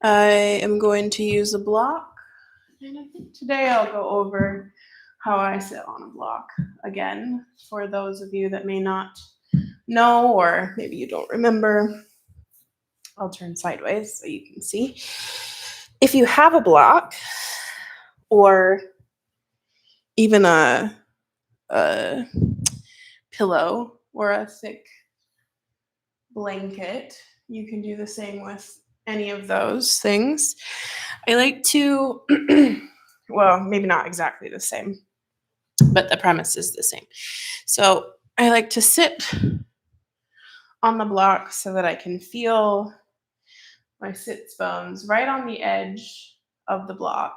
I am going to use a block, and I think today I'll go over how I sit on a block again for those of you that may not know or maybe you don't remember. I'll turn sideways so you can see. If you have a block or even a pillow or a thick blanket, you can do the same with any of those things. I like to, well, maybe not exactly the same, but the premise is the same. So I like to sit on the block so that I can feel my sits bones right on the edge of the block.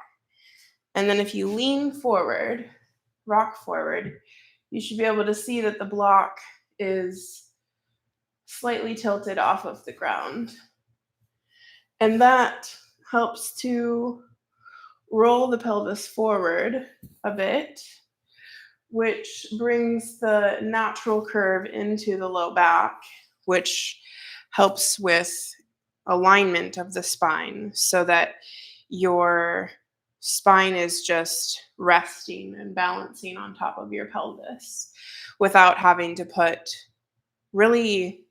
And then if you lean forward, rock forward, you should be able to see that the block is slightly tilted off of the ground. And that helps to roll the pelvis forward a bit, which brings the natural curve into the low back, which helps with alignment of the spine so that your spine is just resting and balancing on top of your pelvis without having to put really,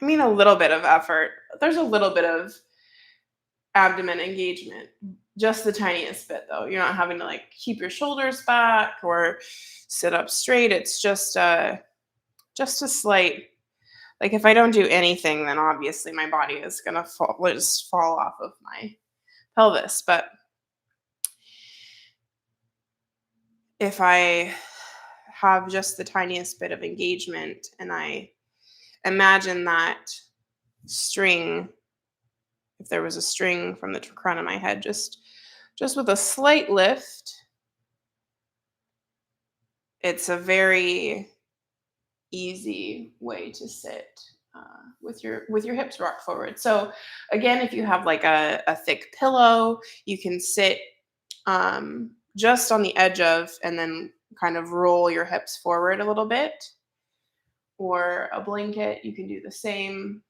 a little bit of effort. There's a little bit of abdomen engagement, just the tiniest bit though. You're not having to keep your shoulders back or sit up straight. It's just a slight, if I don't do anything, then obviously my body is gonna just fall off of my pelvis. But if I have just the tiniest bit of engagement and I imagine that string, if there was a string from the crown of my head, just with a slight lift, it's a very easy way to sit with your hips rock forward. So again, if you have a thick pillow, you can sit just on the edge of and then kind of roll your hips forward a little bit. Or a blanket, you can do the same.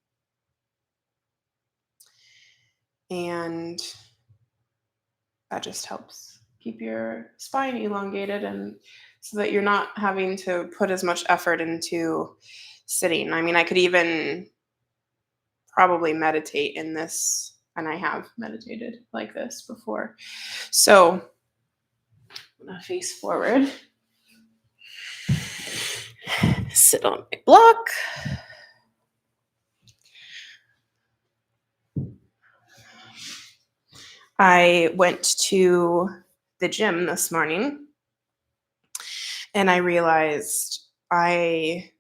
And that just helps keep your spine elongated and so that you're not having to put as much effort into sitting. I could even probably meditate in this, and I have meditated like this before. So I'm gonna face forward, sit on my block. I went to the gym this morning and I realized I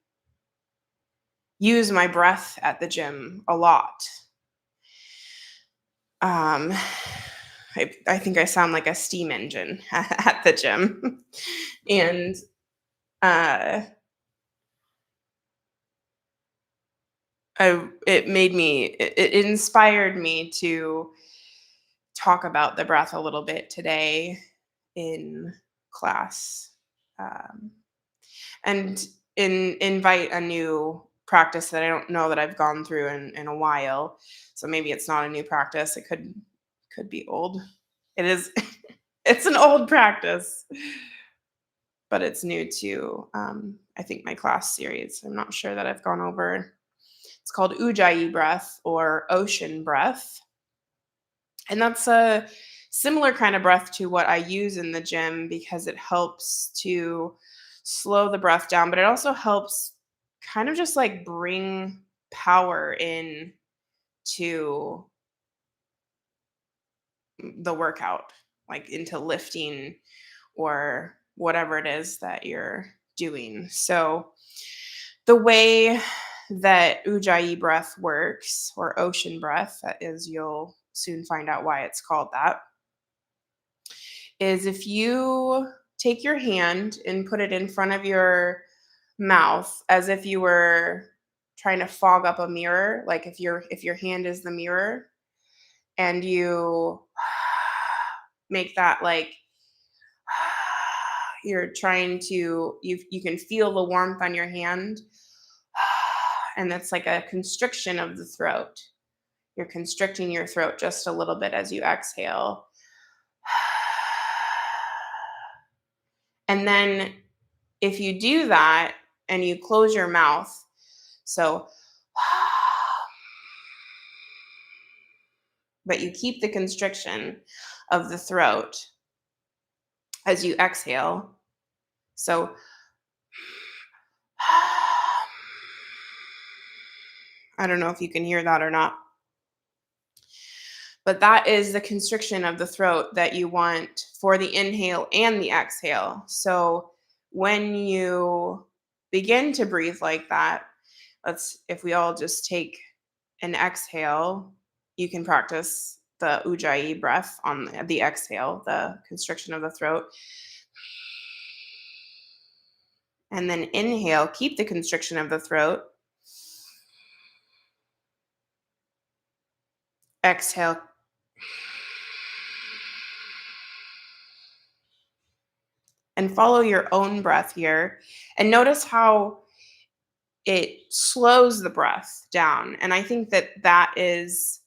use my breath at the gym a lot. I think I sound like a steam engine at the gym. And it inspired me to talk about the breath a little bit today in class, and invite a new practice that I don't know that I've gone through in a while. So maybe it's not a new practice. It could be old. It is. It's an old practice, but it's new to I think my class series. I'm not sure that I've gone over. It's called ujjayi breath or ocean breath. And that's a similar kind of breath to what I use in the gym because it helps to slow the breath down, but it also helps kind of just bring power in to the workout, into lifting or whatever it is that you're doing. So the way that ujjayi breath works, or ocean breath, that is, you'll soon find out why it's called that, is if you take your hand and put it in front of your mouth as if you were trying to fog up a mirror, like if your hand is the mirror, and you make that you're trying to, you can feel the warmth on your hand, and it's like a constriction of the throat. You're constricting your throat just a little bit as you exhale. And then if you do that and you close your mouth, so, but you keep the constriction of the throat as you exhale. So, I don't know if you can hear that or not, but that is the constriction of the throat that you want for the inhale and the exhale. So, when you begin to breathe like that, if we all just take an exhale, you can practice the ujjayi breath on the exhale, the constriction of the throat. And then inhale, keep the constriction of the throat. Exhale. And follow your own breath here. And notice how it slows the breath down. And I think that is,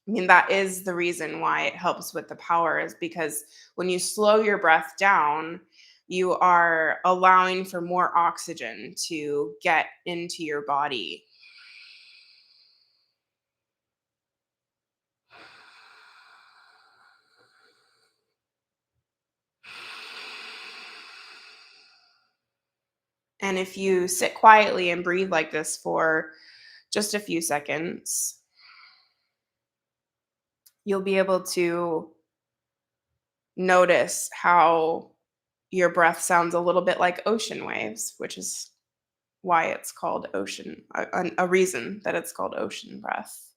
that is the reason why it helps with the power, is because when you slow your breath down, you are allowing for more oxygen to get into your body. And if you sit quietly and breathe like this for just a few seconds, you'll be able to notice how your breath sounds a little bit like ocean waves, which is why it's called ocean, a reason that it's called ocean breath.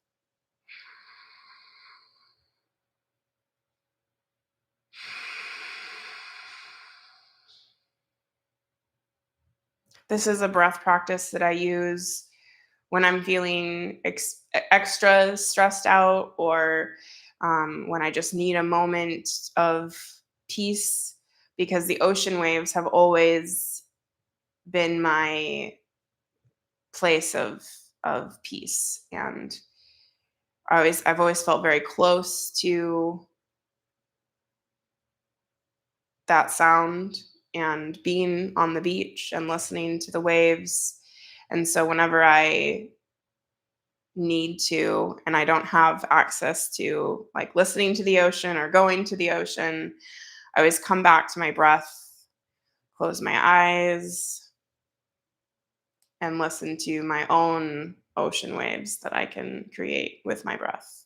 This is a breath practice that I use when I'm feeling extra stressed out, or when I just need a moment of peace, because the ocean waves have always been my place of peace, and I've always felt very close to that sound and being on the beach and listening to the waves. And so whenever I need to and I don't have access to like listening to the ocean or going to the ocean, I always come back to my breath, close my eyes, and listen to my own ocean waves that I can create with my breath.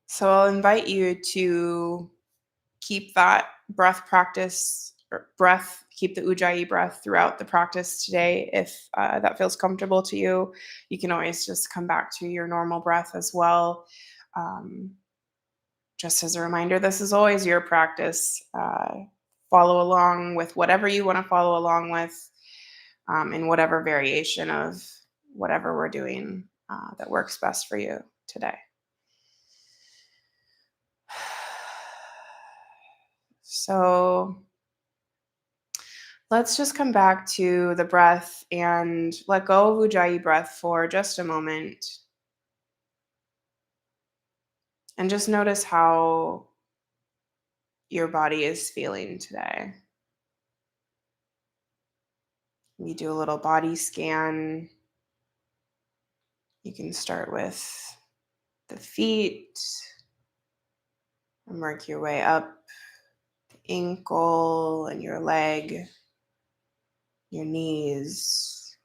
So I'll invite you to keep that breath practice, or keep the ujjayi breath throughout the practice today. If that feels comfortable to you, you can always just come back to your normal breath as well. Um, just as a reminder, this is always your practice. Follow along with whatever you want to follow along with, in whatever variation of whatever we're doing that works best for you today. So let's just come back to the breath and let go of ujjayi breath for just a moment. And just notice how your body is feeling today. You do a little body scan. You can start with the feet and work your way up the ankle and your leg, your knees,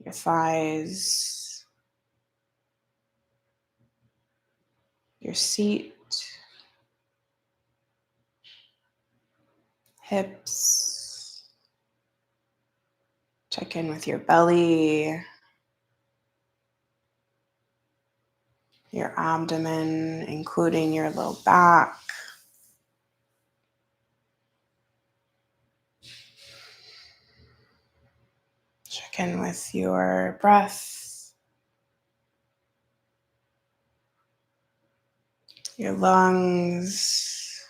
your thighs, your seat, hips. Check in with your belly, your abdomen, including your low back. Check in with your breath, your lungs,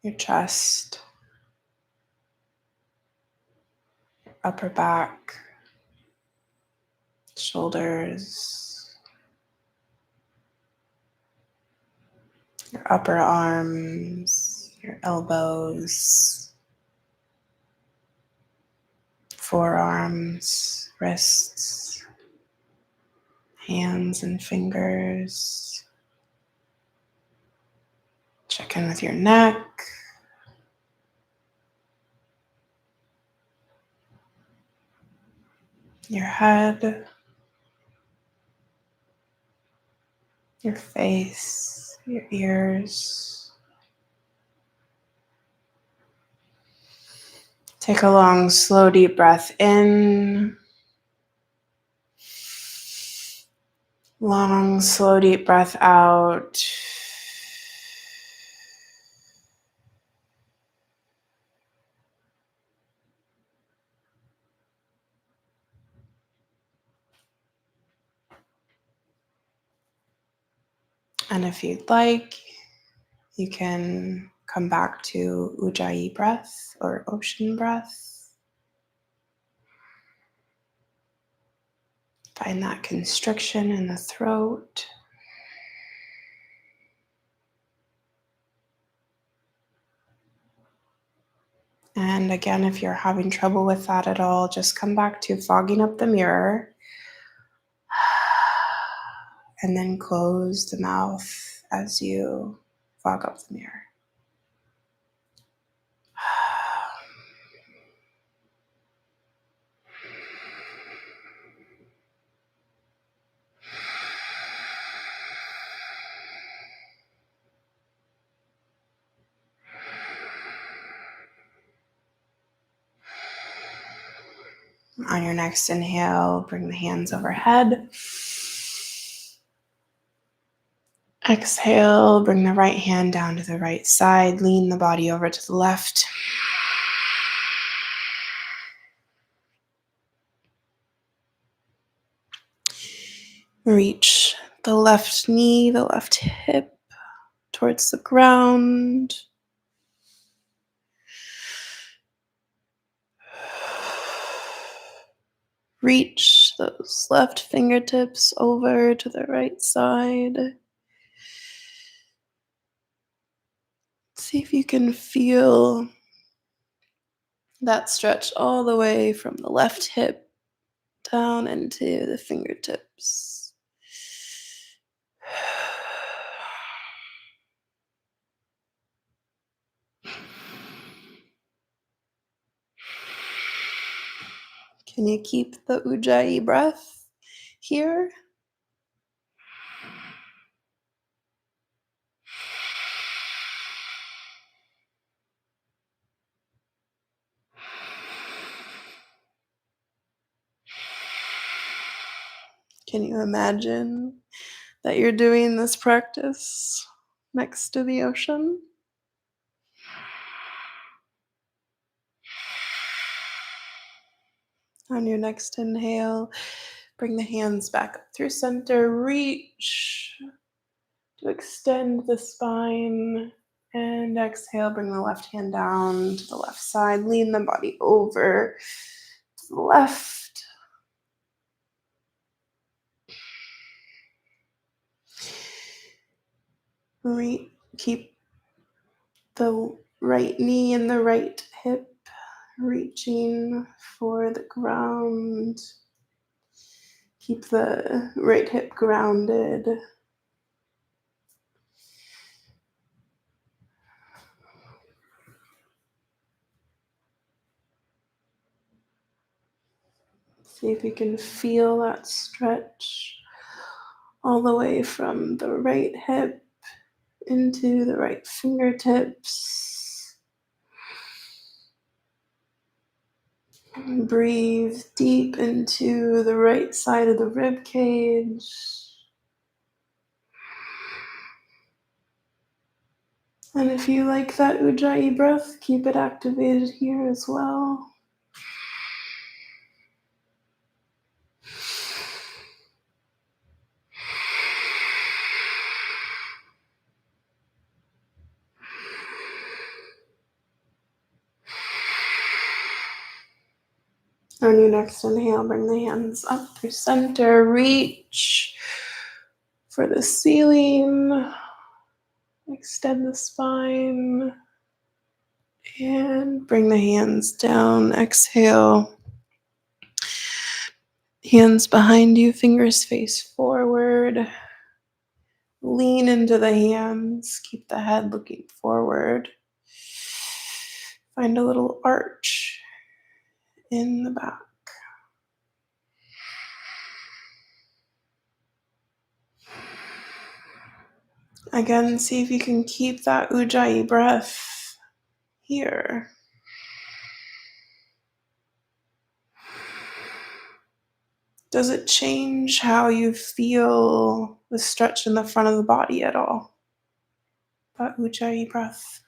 your chest, upper back, shoulders, your upper arms, your elbows, forearms, wrists, hands and fingers. Check in with your neck, your head, your face, your ears. Take a long, slow, deep breath in. Long, slow, deep breath out. And if you'd like, you can come back to ujjayi breath or ocean breath. Find that constriction in the throat. And again, if you're having trouble with that at all, just come back to fogging up the mirror. And then close the mouth as you fog up the mirror. On your next inhale, bring the hands overhead. Exhale, bring the right hand down to the right side. Lean the body over to the left. Reach the left knee, the left hip towards the ground. Reach those left fingertips over to the right side. See if you can feel that stretch all the way from the left hip down into the fingertips. Can you keep the ujjayi breath here? Can you imagine that you're doing this practice next to the ocean? On your next inhale, bring the hands back up through center. Reach to extend the spine. And exhale, bring the left hand down to the left side. Lean the body over to the left. Keep the right knee and the right hip reaching for the ground. Keep the right hip grounded. See if you can feel that stretch all the way from the right hip into the right fingertips. Breathe deep into the right side of the rib cage. And if you like that ujjayi breath, keep it activated here as well. On your next inhale, bring the hands up through center. Reach for the ceiling. Extend the spine. And bring the hands down. Exhale. Hands behind you, fingers face forward. Lean into the hands. Keep the head looking forward. Find a little arch in the back. Again, see if you can keep that ujjayi breath here. Does it change how you feel the stretch in the front of the body at all? That ujjayi breath.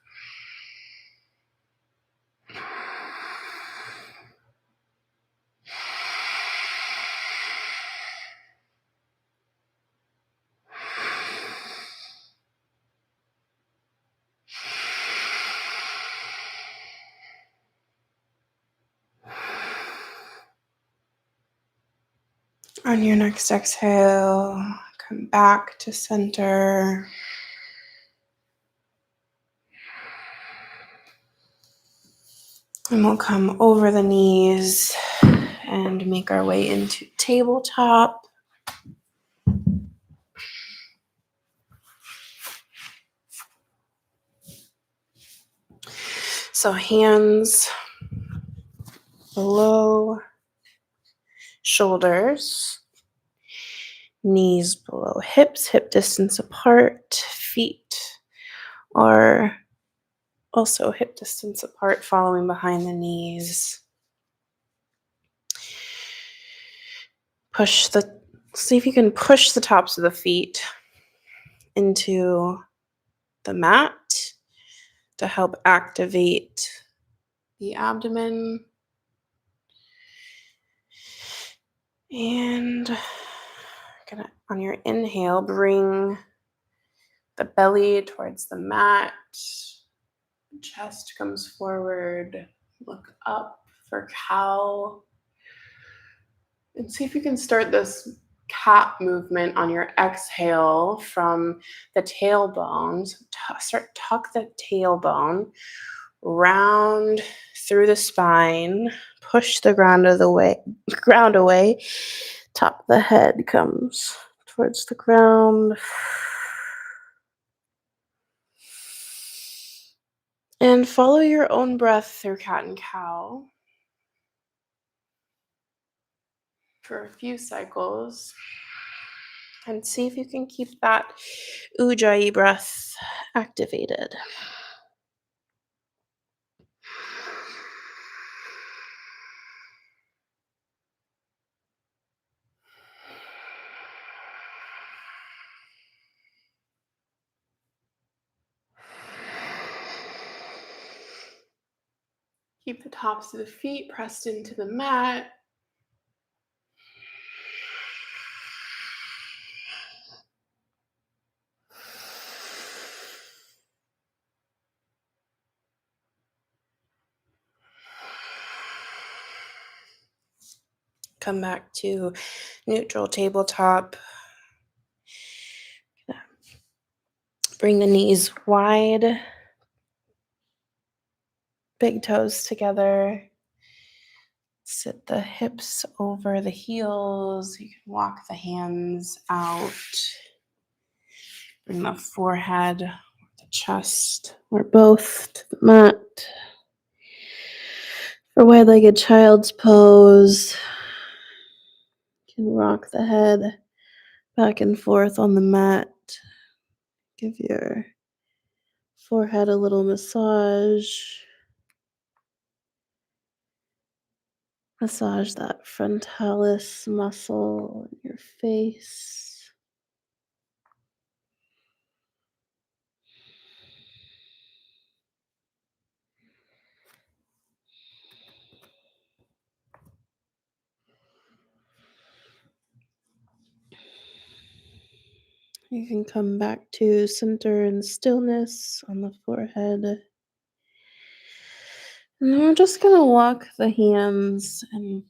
On your next exhale, come back to center. And we'll come over the knees and make our way into tabletop. So hands below shoulders, knees below hips, hip distance apart, feet are also hip distance apart, following behind the knees. See if you can push the tops of the feet into the mat to help activate the abdomen. And on your inhale, bring the belly towards the mat. Chest comes forward. Look up for cow. And see if you can start this cat movement on your exhale from the tailbone. So tuck the tailbone, round through the spine, push the ground away. Top of the head comes towards the ground. And follow your own breath through cat and cow for a few cycles. And see if you can keep that ujjayi breath activated. Keep the tops of the feet pressed into the mat. Come back to neutral tabletop. Bring the knees wide. Big toes together. Sit the hips over the heels. You can walk the hands out. Bring the forehead, the chest, or both to the mat. For wide-legged child's pose. You can rock the head back and forth on the mat. Give your forehead a little massage. Massage that frontalis muscle in your face. You can come back to center and stillness on the forehead. And then we're just going to walk the hands and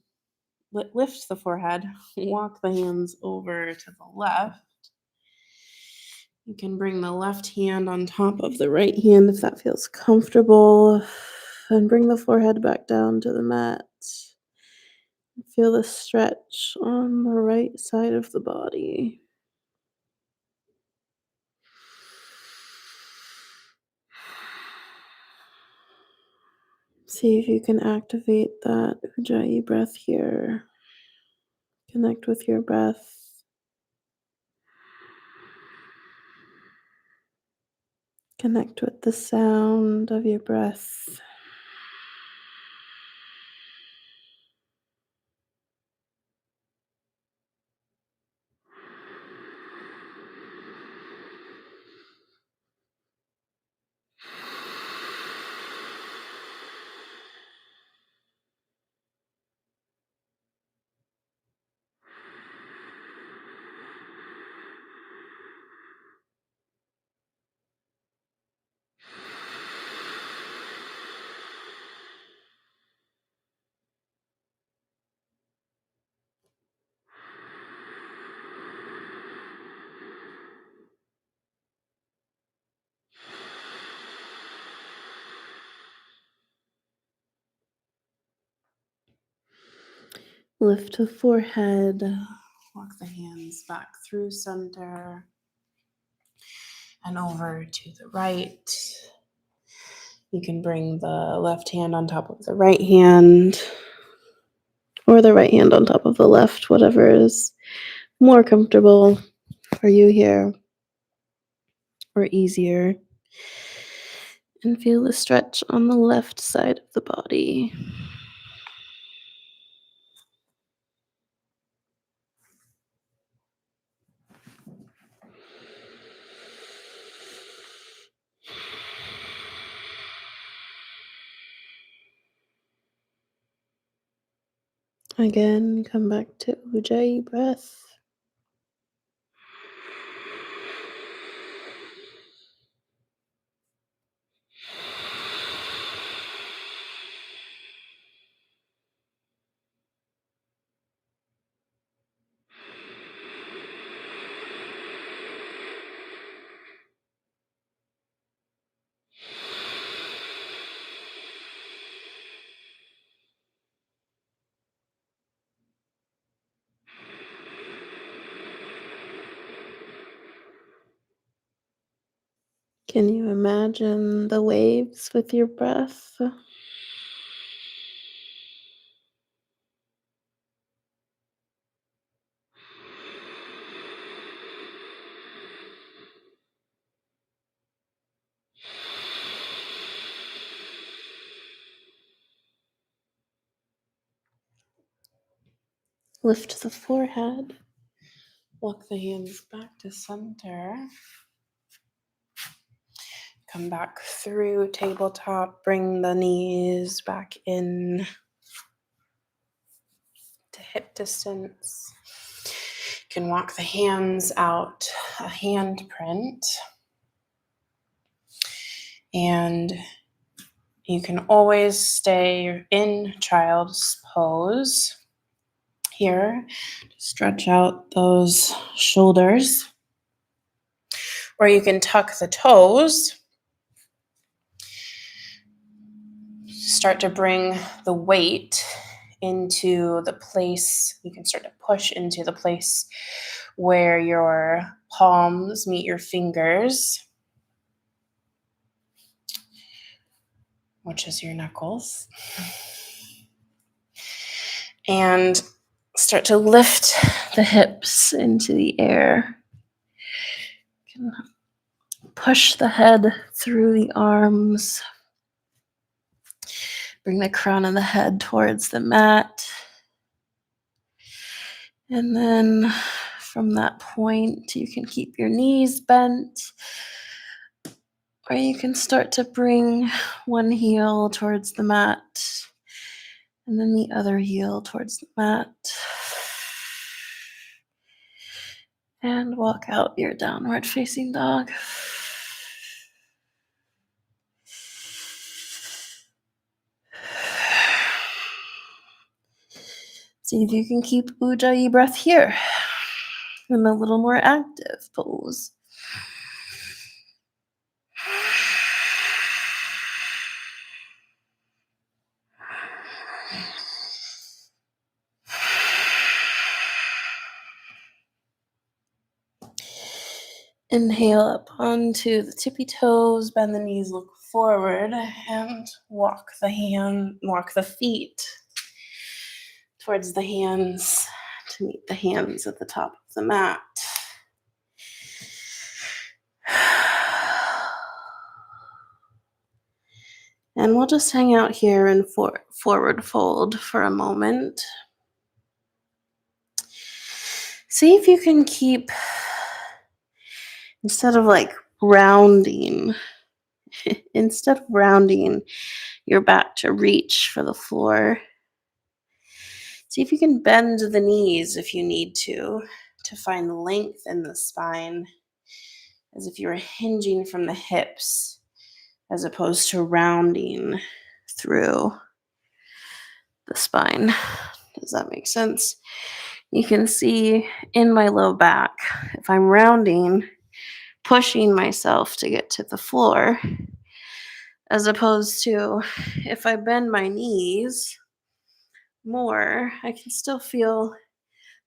lift the forehead. Walk the hands over to the left. You can bring the left hand on top of the right hand if that feels comfortable. And bring the forehead back down to the mat. Feel the stretch on the right side of the body. See if you can activate that ujjayi breath here. Connect with your breath. Connect with the sound of your breath. Lift the forehead. Walk the hands back through center and over to the right. You can bring the left hand on top of the right hand or the right hand on top of the left, whatever is more comfortable for you here or easier. And feel the stretch on the left side of the body. Again, come back to ujjayi breath. Can you imagine the waves with your breath? Lift the forehead. Walk the hands back to center. Come back through tabletop. Bring the knees back in to hip distance. You can walk the hands out a hand print. And you can always stay in child's pose here. Stretch out those shoulders. Or you can tuck the toes. Start to bring the weight into the place. You can start to push into the place where your palms meet your fingers, which is your knuckles. And Start to lift the hips into the air. You can push the head through the arms. Bring the crown of the head towards the mat. And then from that point, you can keep your knees bent, or you can start to bring one heel towards the mat and then the other heel towards the mat. And walk out your downward facing dog. See if you can keep ujjayi breath here in a little more active pose. Inhale up onto the tippy toes, bend the knees, look forward, and walk the feet towards the hands to meet the hands at the top of the mat. And we'll just hang out here in forward fold for a moment. See if you can keep, instead of rounding your back to reach for the floor, see if you can bend the knees if you need to find length in the spine, as if you were hinging from the hips as opposed to rounding through the spine. Does that make sense? You can see in my low back, if I'm rounding, pushing myself to get to the floor, as opposed to if I bend my knees more, I can still feel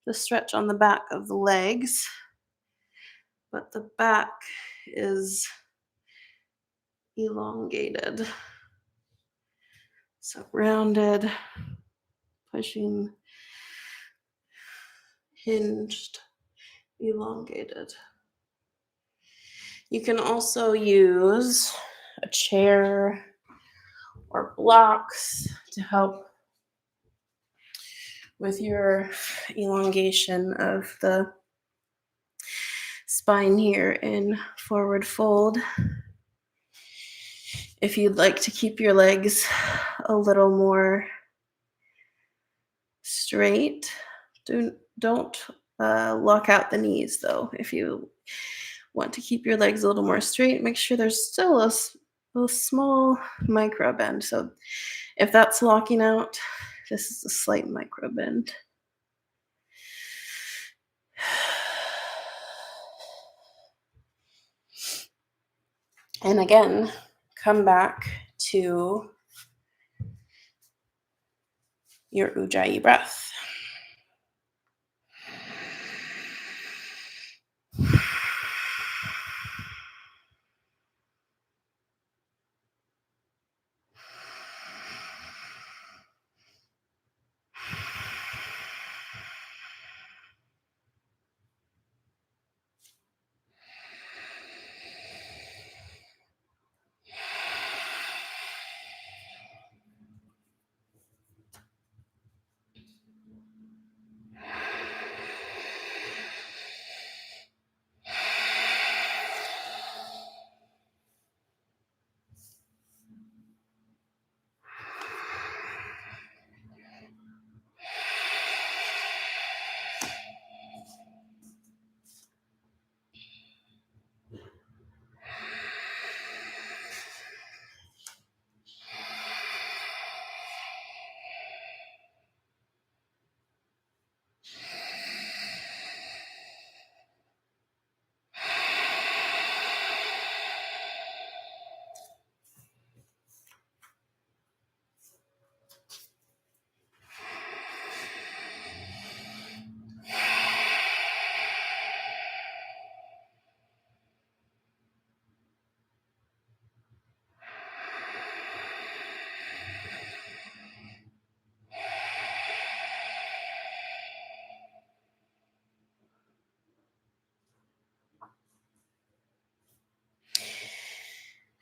the stretch on the back of the legs, but the back is elongated. So rounded, pushing, hinged, elongated. You can also use a chair or blocks to help with your elongation of the spine here in forward fold. If you'd like to keep your legs a little more straight, don't lock out the knees though. If you want to keep your legs a little more straight, make sure there's still a small micro bend. So if that's locking out, this is a slight micro bend. And again, come back to your ujjayi breath.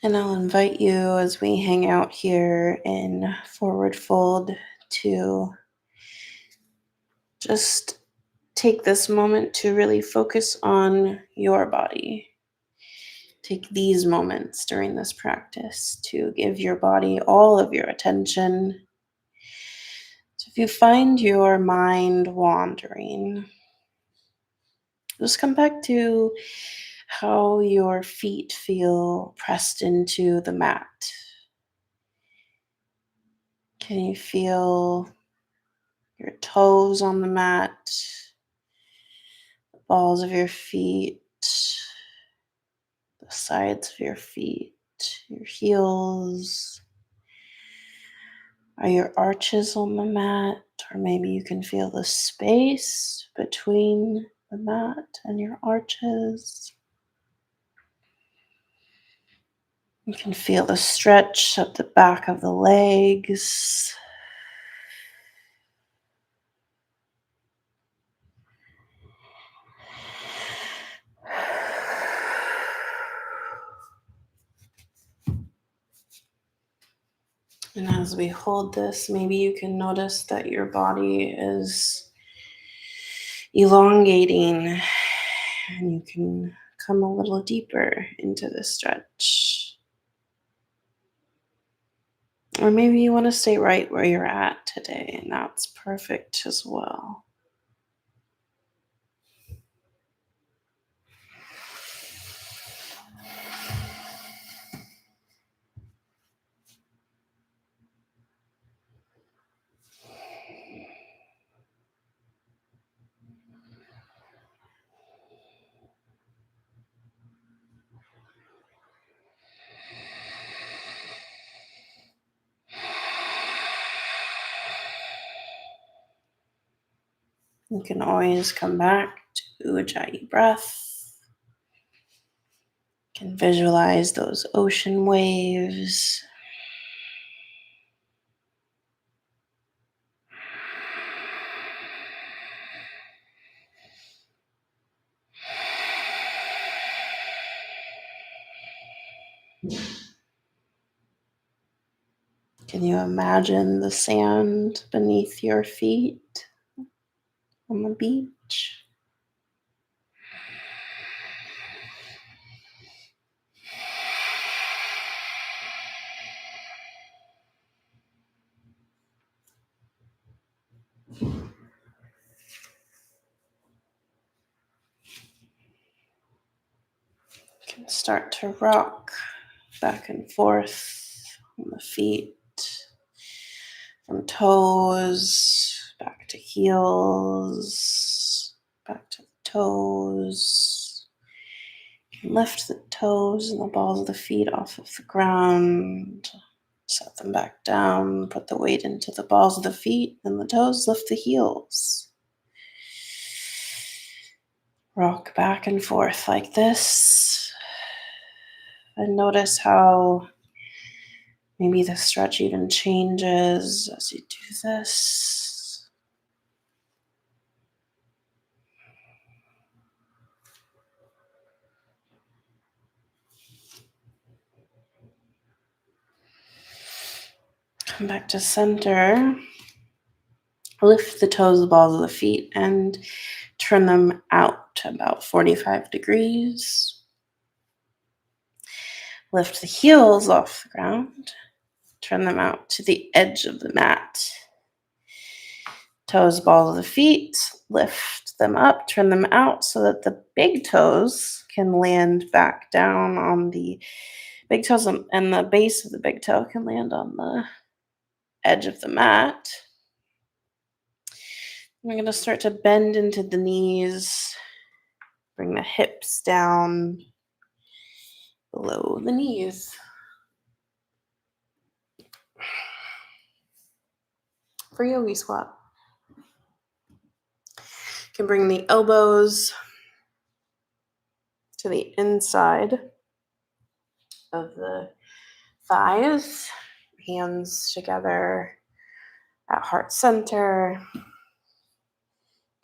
And I'll invite you as we hang out here in forward fold to just take this moment to really focus on your body. Take these moments during this practice to give your body all of your attention. So if you find your mind wandering, just come back to how your feet feel pressed into the mat. Can you feel your toes on the mat, the balls of your feet, the sides of your feet, your heels? Are your arches on the mat? Or maybe you can feel the space between the mat and your arches. You can feel the stretch up the back of the legs. And as we hold this, maybe you can notice that your body is elongating and you can come a little deeper into the stretch. Or maybe you want to stay right where you're at today, and that's perfect as well. You can always come back to ujjayi breath. You can visualize those ocean waves. Can you imagine the sand beneath your feet on the beach? You can start to rock back and forth on the feet, from toes back to heels, back to the toes. You can lift the toes and the balls of the feet off of the ground, set them back down, put the weight into the balls of the feet and the toes, lift the heels. Rock back and forth like this. And notice how maybe the stretch even changes as you do this. Come back to center. Lift the toes, the balls of the feet, and turn them out about 45 degrees. Lift the heels off the ground. Turn them out to the edge of the mat. Toes, balls of the feet, lift them up, turn them out so that the big toes can land back down on the big toes, and the base of the big toe can land on the edge of the mat. We're going to start to bend into the knees, bring the hips down below the knees. For yogi squat, you can bring the elbows to the inside of the thighs, hands together at heart center,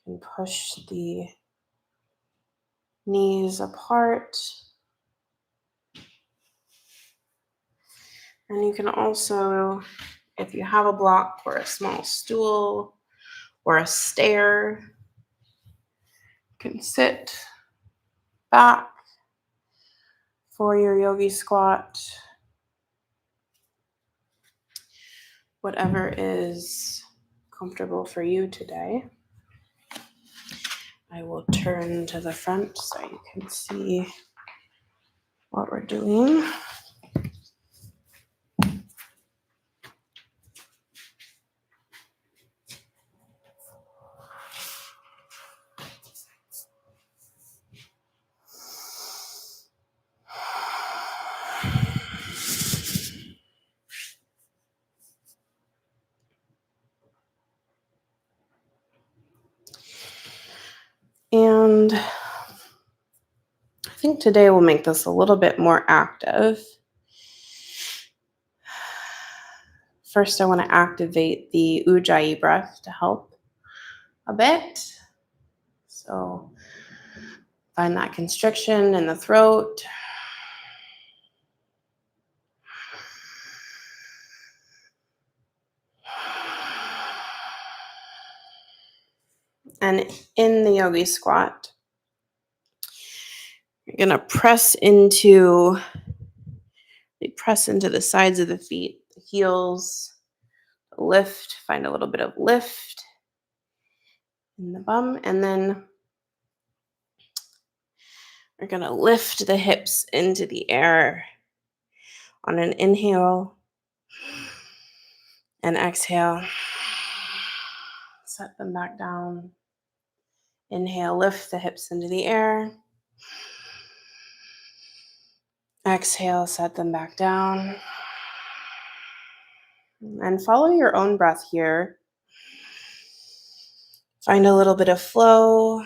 and push the knees apart. And you can also, if you have a block or a small stool or a stair, you can sit back for your yogi squat. Whatever is comfortable for you today. I will turn to the front so you can see what we're doing. And I think today we'll make this a little bit more active. First, I want to activate the ujjayi breath to help a bit. So find that constriction in the throat. And in the yogi squat, you're going to press into the sides of the feet, the heels, lift, find a little bit of lift in the bum, and then we're going to lift the hips into the air on an inhale and exhale. Set them back down. Inhale, lift the hips into the air. Exhale, set them back down. And follow your own breath here. Find a little bit of flow.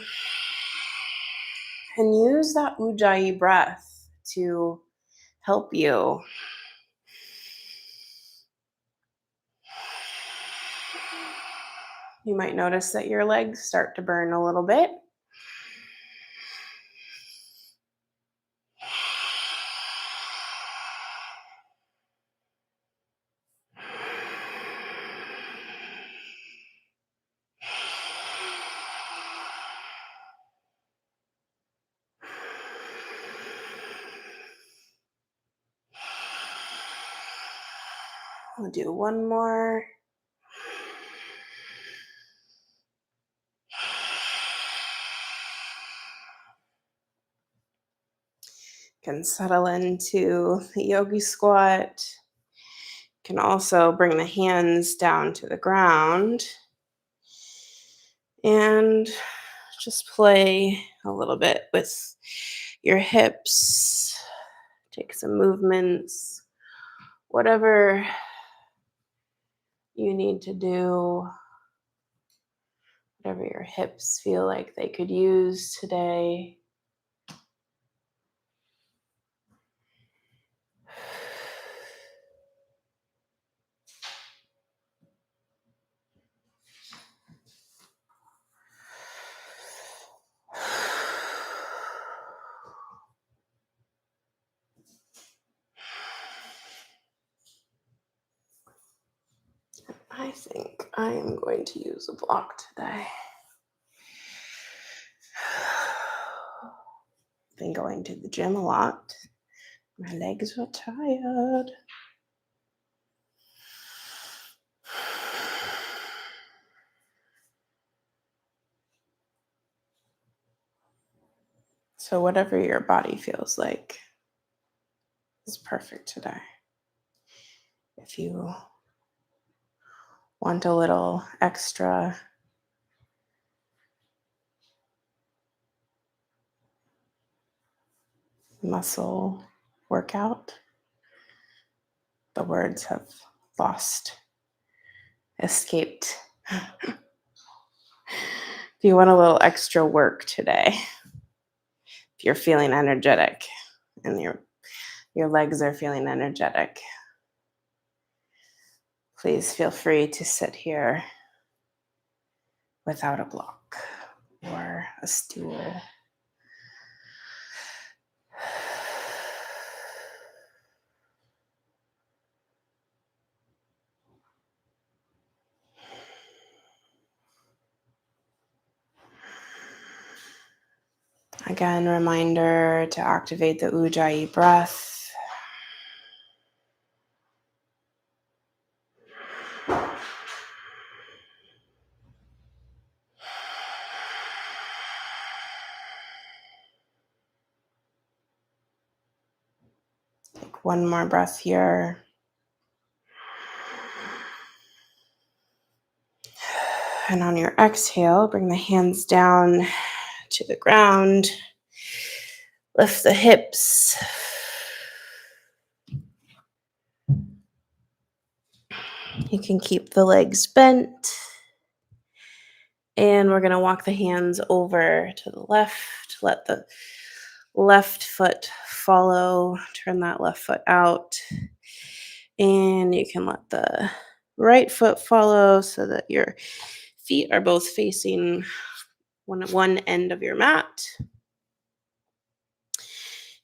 And use that ujjayi breath to help you. You might notice that your legs start to burn a little bit. We'll do one more. Can settle into the yogi squat. Can also bring the hands down to the ground and just play a little bit with your hips. Take some movements, whatever you need to do, whatever your hips feel like they could use today. I think I am going to use a block today. Been going to the gym a lot. My legs are tired. So whatever your body feels like is perfect today. If you want a little extra muscle workout, the words have escaped. If you want a little extra work today, if you're feeling energetic and your legs are feeling energetic, please feel free to sit here without a block or a stool. Again, reminder to activate the ujjayi breath. Take one more breath here. And on your exhale, bring the hands down to the ground. Lift the hips. You can keep the legs bent. And we're going to walk the hands over to the left. Let the left foot follow. Turn that left foot out. And you can let the right foot follow so that your feet are both facing one end of your mat.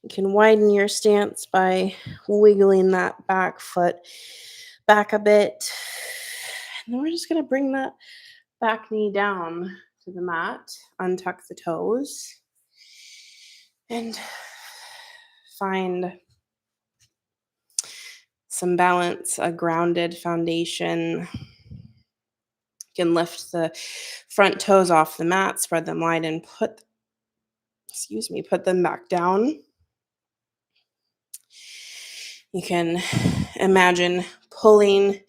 You can widen your stance by wiggling that back foot back a bit. And then we're just going to bring that back knee down to the mat, untuck the toes, and find some balance, a grounded foundation. You can lift the front toes off the mat, spread them wide, and put them back down. You can imagine pulling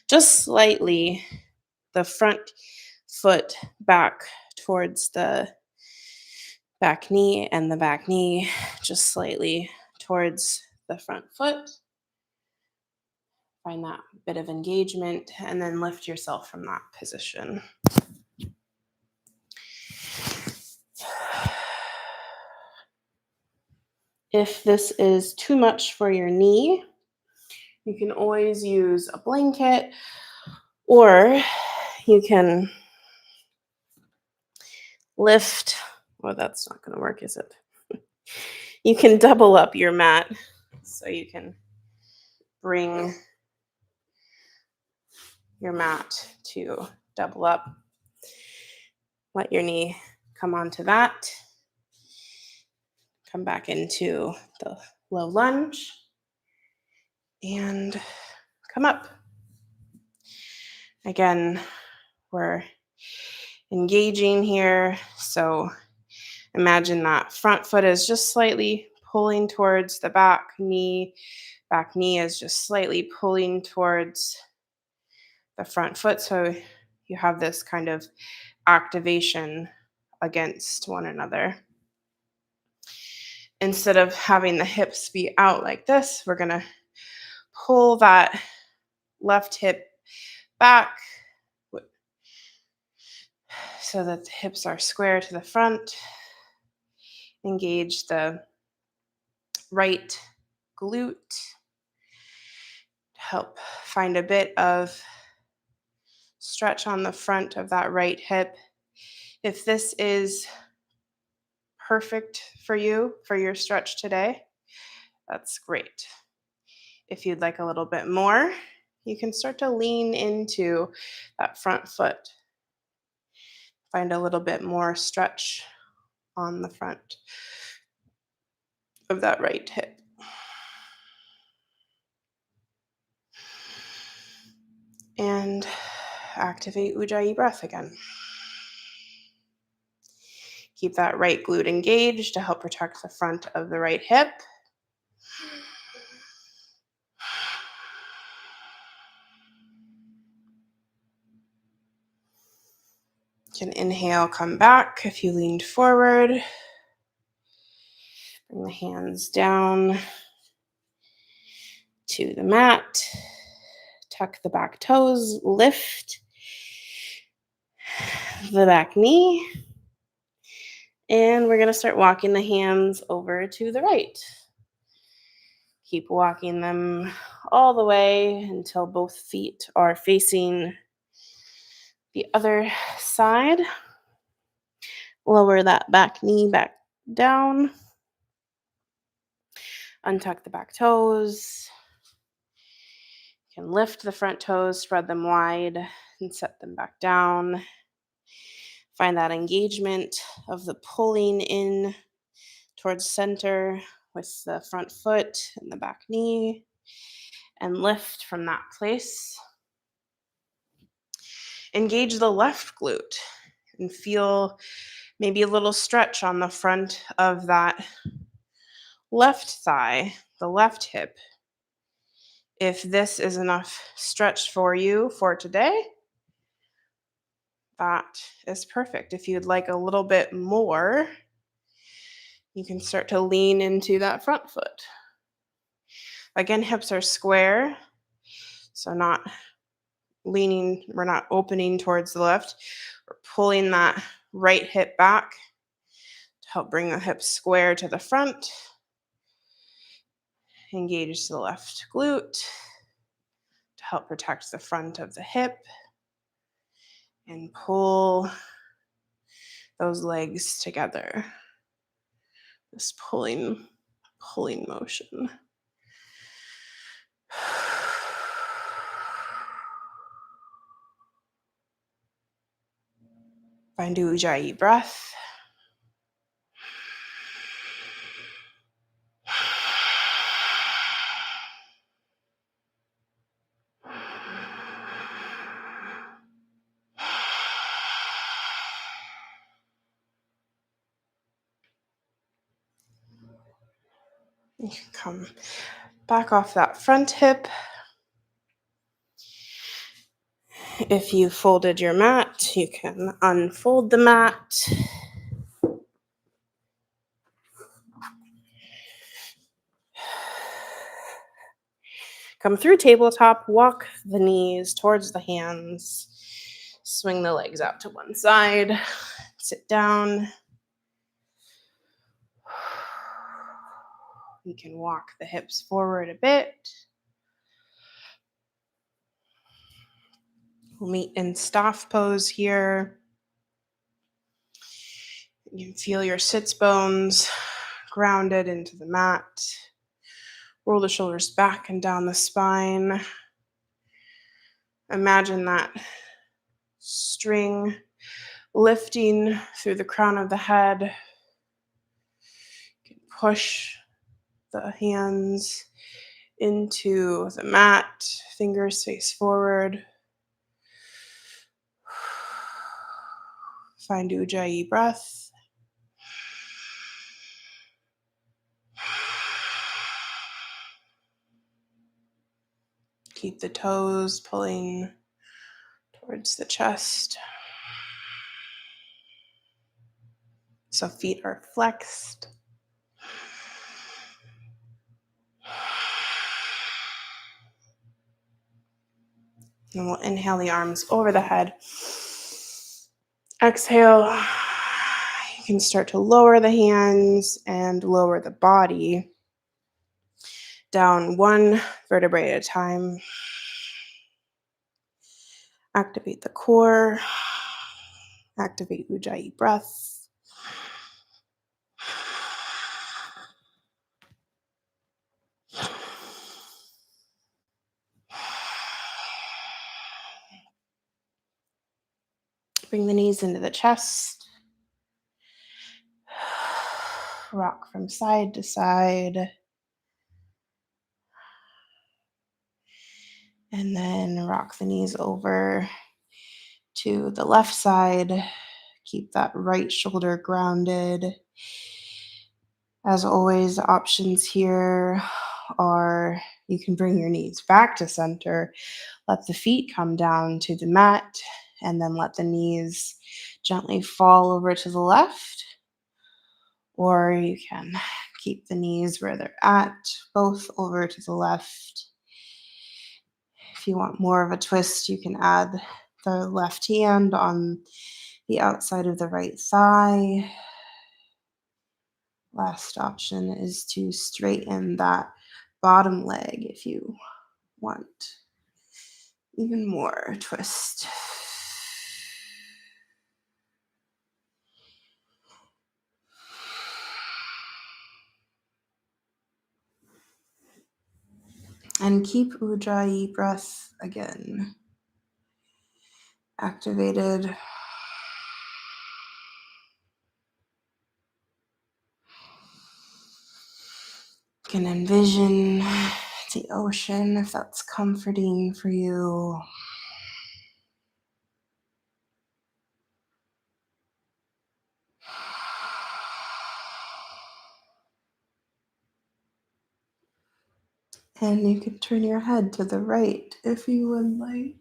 just slightly the front foot back towards the back knee and the back knee just slightly towards the front foot. Find that bit of engagement and then lift yourself from that position. If this is too much for your knee, you can always use a blanket, or you can lift. Well, that's not going to work, is it? You can double up your mat, so you can bring your mat to double up. Let your knee come onto that. Come back into the low lunge and come up. Again, we're engaging here. So imagine that front foot is just slightly pulling towards the back knee. Back knee is just slightly pulling towards the front foot. So you have this kind of activation against one another. Instead of having the hips be out like this, we're going to pull that left hip back so that the hips are square to the front. Engage the right glute. Help find a bit of stretch on the front of that right hip. If this is perfect for you, for your stretch today, that's great. If you'd like a little bit more, you can start to lean into that front foot. Find a little bit more stretch on the front of that right hip. And activate ujjayi breath again. Keep that right glute engaged to help protect the front of the right hip. You can inhale, come back if you leaned forward. Bring the hands down to the mat. Tuck the back toes, lift the back knee. And we're going to start walking the hands over to the right. Keep walking them all the way until both feet are facing the other side. Lower that back knee back down. Untuck the back toes. You can lift the front toes, spread them wide, and set them back down. Find that engagement of the pulling in towards center with the front foot and the back knee, and lift from that place. Engage the left glute and feel maybe a little stretch on the front of that left thigh, the left hip. If this is enough stretch for you for today, that is perfect. If you'd like a little bit more, you can start to lean into that front foot. Again, hips are square, so not leaning, we're not opening towards the left. We're pulling that right hip back to help bring the hips square to the front. Engage the left glute to help protect the front of the hip, and pull those legs together. This pulling motion. Find ujjayi breath. You can come back off that front hip. If you folded your mat, you can unfold the mat. Come through tabletop, walk the knees towards the hands, swing the legs out to one side, sit down. You can walk the hips forward a bit. We'll meet in staff pose here. You can feel your sits bones grounded into the mat. Roll the shoulders back and down the spine. Imagine that string lifting through the crown of the head. You can push the hands into the mat, fingers face forward. Find ujjayi breath. Keep the toes pulling towards the chest. So feet are flexed. And we'll inhale the arms over the head. Exhale. You can start to lower the hands and lower the body down one vertebrae at a time. Activate the core. Activate ujjayi breath. Bring the knees into the chest. Rock from side to side. And then rock the knees over to the left side. Keep that right shoulder grounded. As always, options here are you can bring your knees back to center, let the feet come down to the mat, and then let the knees gently fall over to the left. Or you can keep the knees where they're at, both over to the left. If you want more of a twist, you can add the left hand on the outside of the right thigh. Last option is to straighten that bottom leg if you want even more twist. And keep ujjayi breath again activated. You can envision the ocean if that's comforting for you. And you can turn your head to the right if you would like.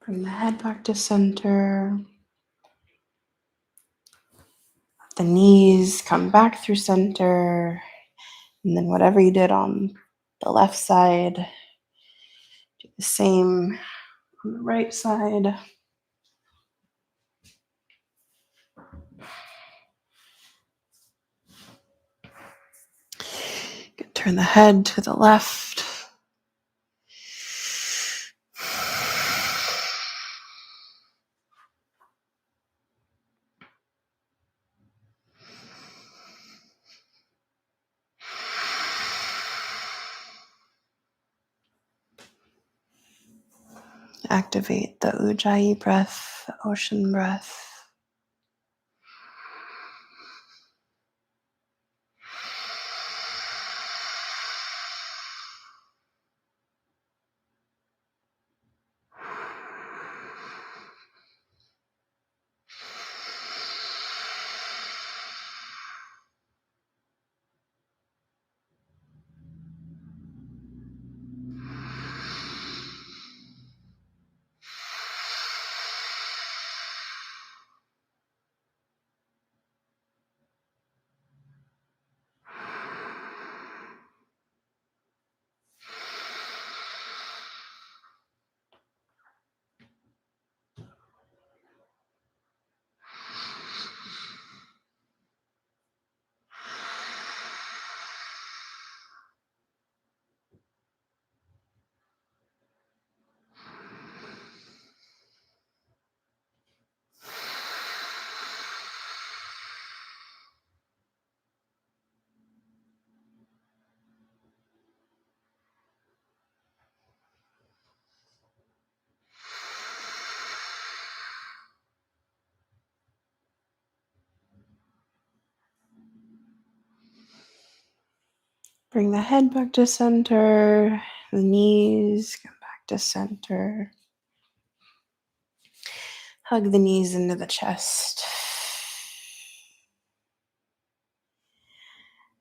Bring the head back to center. Let the knees come back through center. And then whatever you did on the left side, do the same on the right side. You can turn the head to the left. Activate the ujjayi breath, the ocean breath. Bring the head back to center, the knees come back to center. Hug the knees into the chest.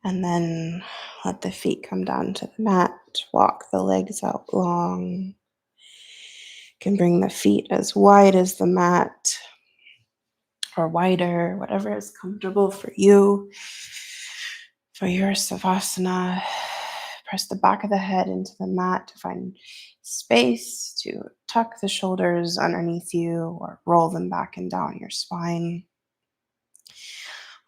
And then let the feet come down to the mat. Walk the legs out long. You can bring the feet as wide as the mat or wider, whatever is comfortable for you. For your savasana, press the back of the head into the mat to find space to tuck the shoulders underneath you or roll them back and down your spine.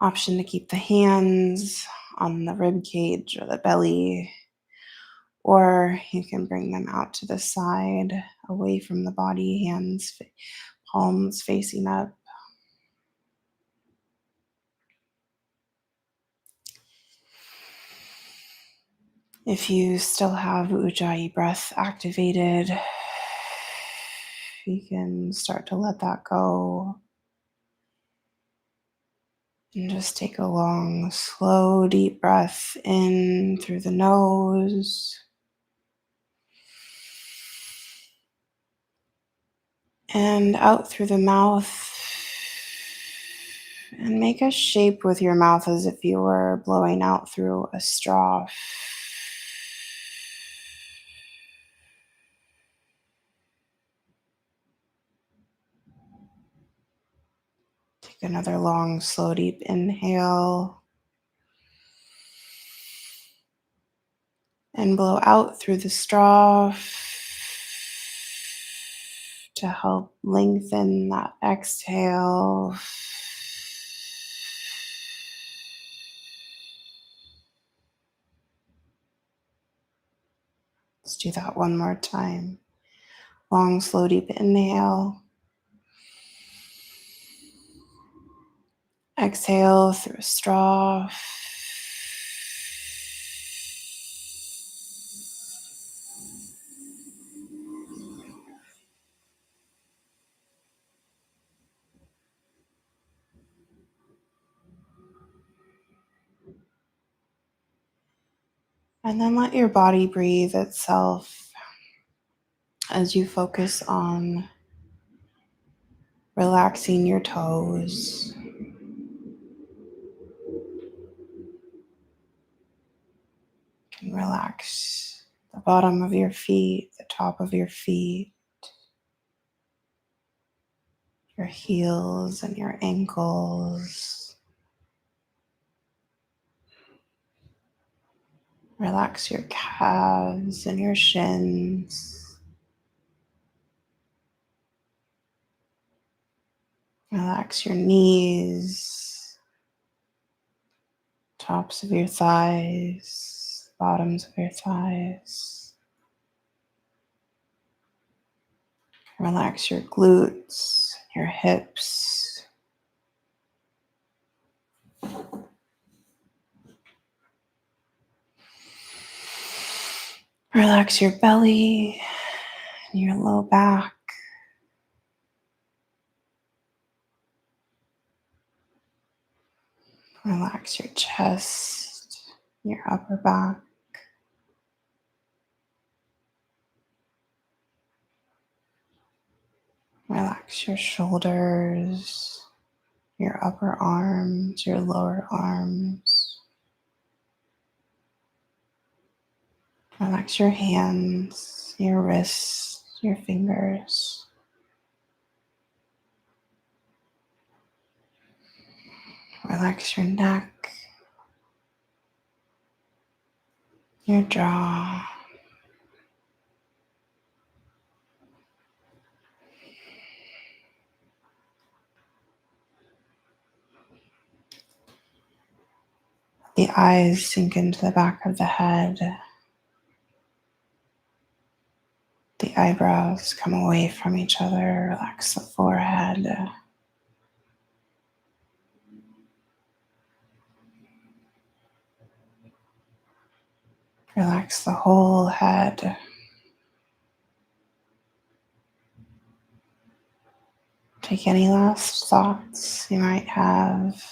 Option to keep the hands on the rib cage or the belly, or you can bring them out to the side, away from the body, hands, palms facing up. If you still have ujjayi breath activated, you can start to let that go. And just take a long, slow, deep breath in through the nose and out through the mouth. And make a shape with your mouth as if you were blowing out through a straw. another long, slow, deep inhale. And blow out through the straw to help lengthen that exhale. Let's do that one more time. Long, slow, deep inhale. Exhale through a straw. And then let your body breathe itself as you focus on relaxing your toes. You can relax the bottom of your feet, the top of your feet, your heels and your ankles. Relax your calves and your shins. Relax your knees, tops of your thighs, bottoms of your thighs. Relax your glutes, your hips. Relax your belly and your low back. Relax your chest, your upper back. Relax your shoulders, your upper arms, your lower arms. Relax your hands, your wrists, your fingers. Relax your neck, your jaw. The eyes sink into the back of the head. The eyebrows come away from each other. Relax the forehead. Relax the whole head. Take any last thoughts you might have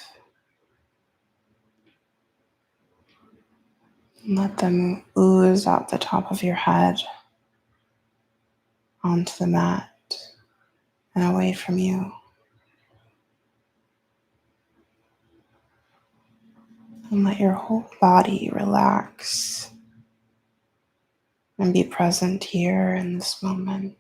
and let them ooze out the top of your head onto the mat and away from you. And let your whole body relax and be present here in this moment.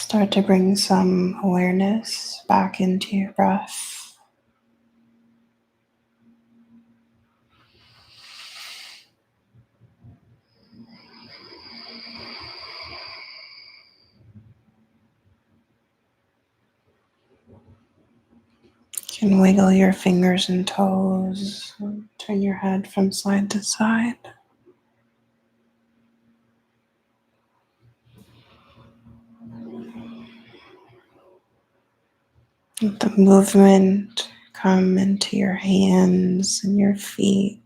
Start to bring some awareness back into your breath. You can wiggle your fingers and toes, turn your head from side to side. Let the movement come into your hands and your feet,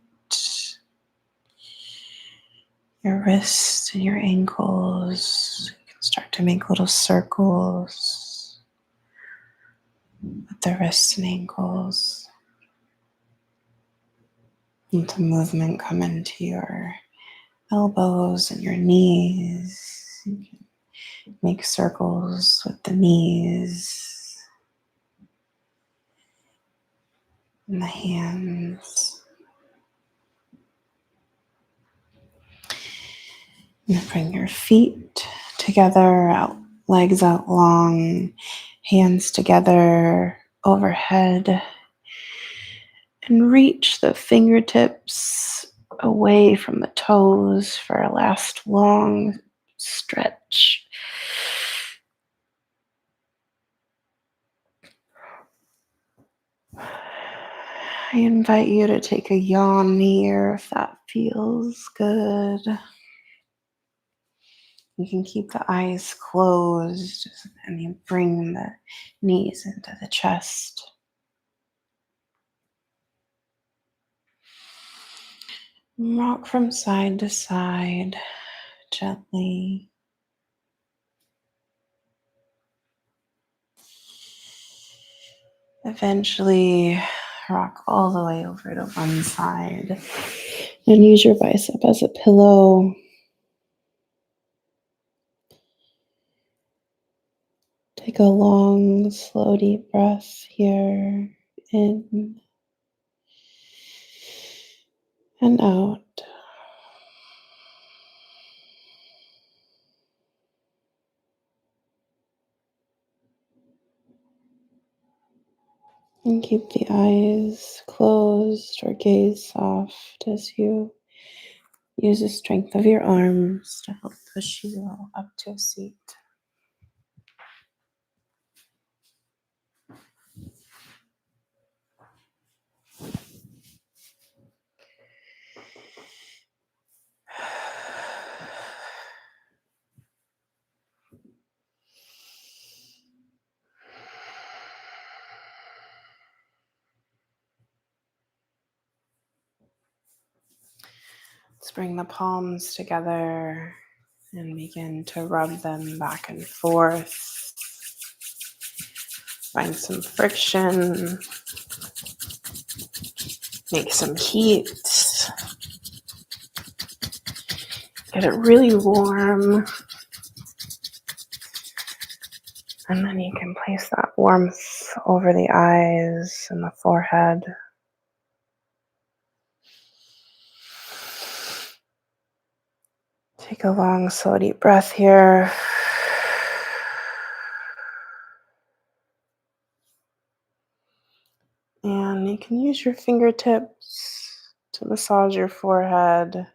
your wrists and your ankles. You can start to make little circles with the wrists and ankles. Let the movement come into your elbows and your knees. You can make circles with the knees and the hands. And bring your feet together, out, legs out long, hands together overhead, and reach the fingertips away from the toes for a last long stretch. I invite you to take a yawn here if that feels good. You can keep the eyes closed and you bring the knees into the chest. Rock from side to side gently. Eventually, rock all the way over to one side and use your bicep as a pillow. Take a long, slow, deep breath here, in and out. And keep the eyes closed or gaze soft as you use the strength of your arms to help push you up to a seat. Let's bring the palms together and begin to rub them back and forth. Find some friction. Make some heat. Get it really warm. And then you can place that warmth over the eyes and the forehead. Take a long, slow, deep breath here. And you can use your fingertips to massage your forehead,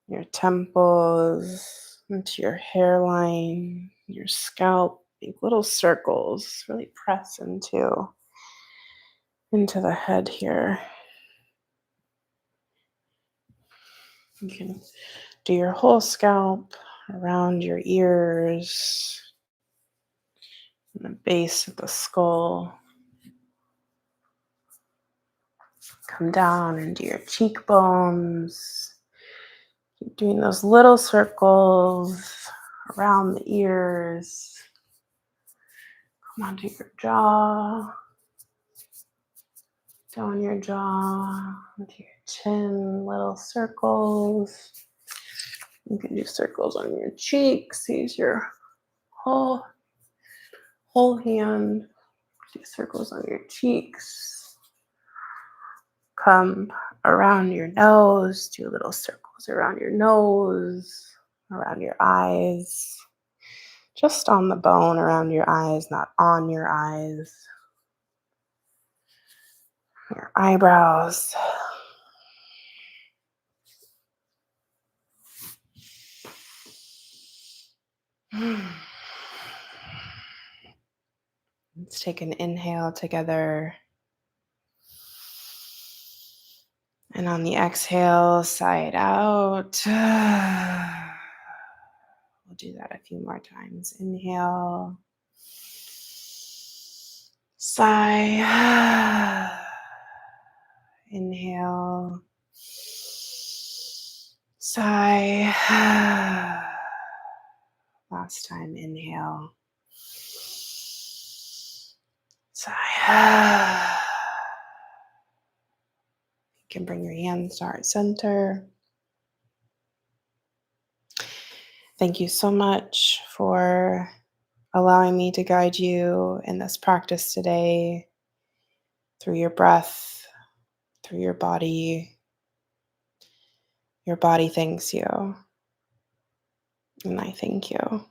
your temples, into your hairline, your scalp. Make little circles. Really press into the head here. You can do your whole scalp, around your ears, and the base of the skull. Come down into your cheekbones. Keep doing those little circles around the ears. Come onto your jaw, down your jaw, into your chin, little circles. You can do circles on your cheeks. Use your whole hand. Do circles on your cheeks. Come around your nose. Do little circles around your nose, around your eyes. just on the bone around your eyes, not on your eyes, your eyebrows. Let's take an inhale together. And on the exhale, sigh it out. We'll do that a few more times. Inhale. Sigh. Inhale. Sigh. Last time, inhale. Sigh. You can bring your hands to heart center. Thank you so much for allowing me to guide you in this practice today through your breath, through your body. Your body thanks you, and I thank you.